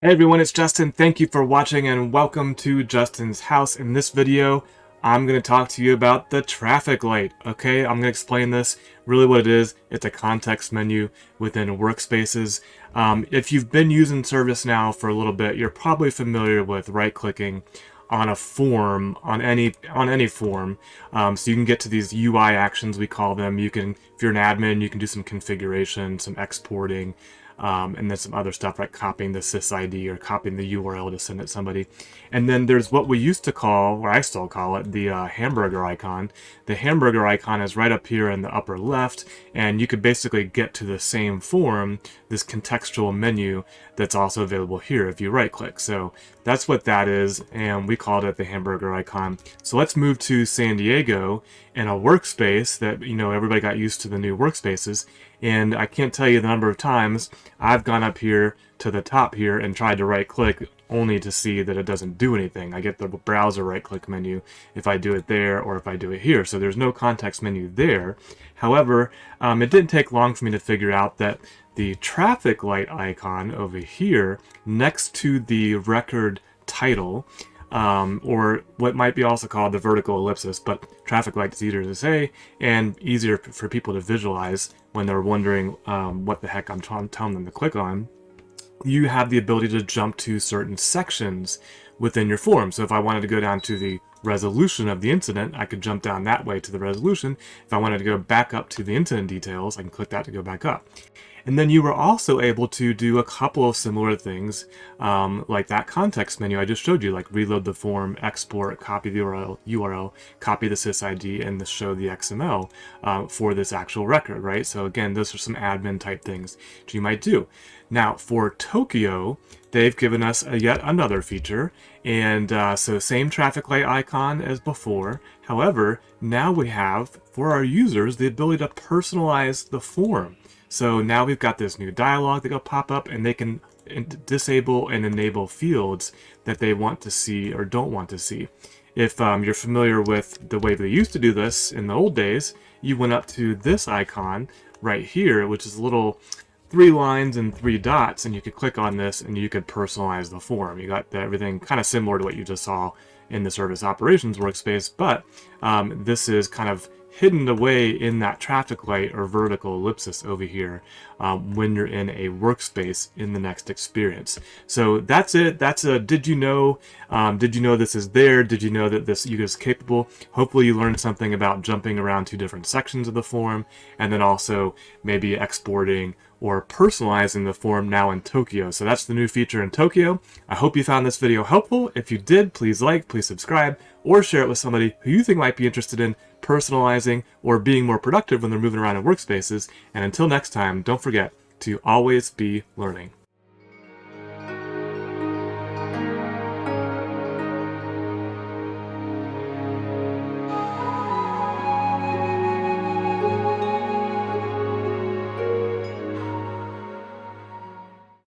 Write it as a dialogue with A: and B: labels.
A: Hey everyone, it's Justin. Thank you for watching and welcome to Justin's house. In this video, I'm going to talk to you about the traffic light. Okay, I'm going to explain this. Really what it is, it's a context menu within Workspaces. If you've been using ServiceNow for a little bit, you're probably familiar with right-clicking on a form, on any form. So you can get to these UI actions, we call them. You can, if you're an admin, you can do some configuration, some exporting, and then some other stuff like copying the sysid or copying the URL to send it to somebody. And then there's what we used to call, or I still call it, the hamburger icon. The hamburger icon is right up here in the upper left, and you could basically get to the same form, this contextual menu that's also available here if you right click. So that's what that is, and we called it the hamburger icon. So let's move to San Diego in a workspace that, you know, everybody got used to the new workspaces. And I can't tell you the number of times I've gone up here to the top here and tried to right click only to see that it doesn't do anything. I get the browser right click menu if I do it there or if I do it here. So there's no context menu there. However, it didn't take long for me to figure out that the traffic light icon over here next to the record title, or what might be also called the vertical ellipsis, but traffic light is easier to say and easier for people to visualize when they're wondering what the heck I'm telling them to click on. You have the ability to jump to certain sections within your form. So if I wanted to go down to the resolution of the incident, I could jump down that way to the resolution. If I wanted to go back up to the incident details, I can click that to go back up. And then you were also able to do a couple of similar things, like that context menu I just showed you, like reload the form, export, copy the URL, copy the sysid, and show the XML for this actual record, right? So again, those are some admin type things that you might do. Now for Tokyo, they've given us yet another feature, and so same traffic light icon as before. However, now we have, for our users, the ability to personalize the form. So now we've got this new dialog that will pop up, and they can disable and enable fields that they want to see or don't want to see. If you're familiar with the way they used to do this in the old days, you went up to this icon right here, which is a little 3 lines and 3 dots, and you could click on this and you could personalize the form. You got everything kind of similar to what you just saw in the Service Operations Workspace, but this is kind of hidden away in that traffic light or vertical ellipsis over here when you're in a workspace in the next experience. So that's it. That's a did you know this is there? Did you know that this is capable? Hopefully you learned something about jumping around to different sections of the form, and then also maybe exporting or personalizing the form now in Tokyo. So that's the new feature in Tokyo. I hope you found this video helpful. If you did, please like, please subscribe, or share it with somebody who you think might be interested in personalizing or being more productive when they're moving around in workspaces. And until next time, don't forget to always be learning.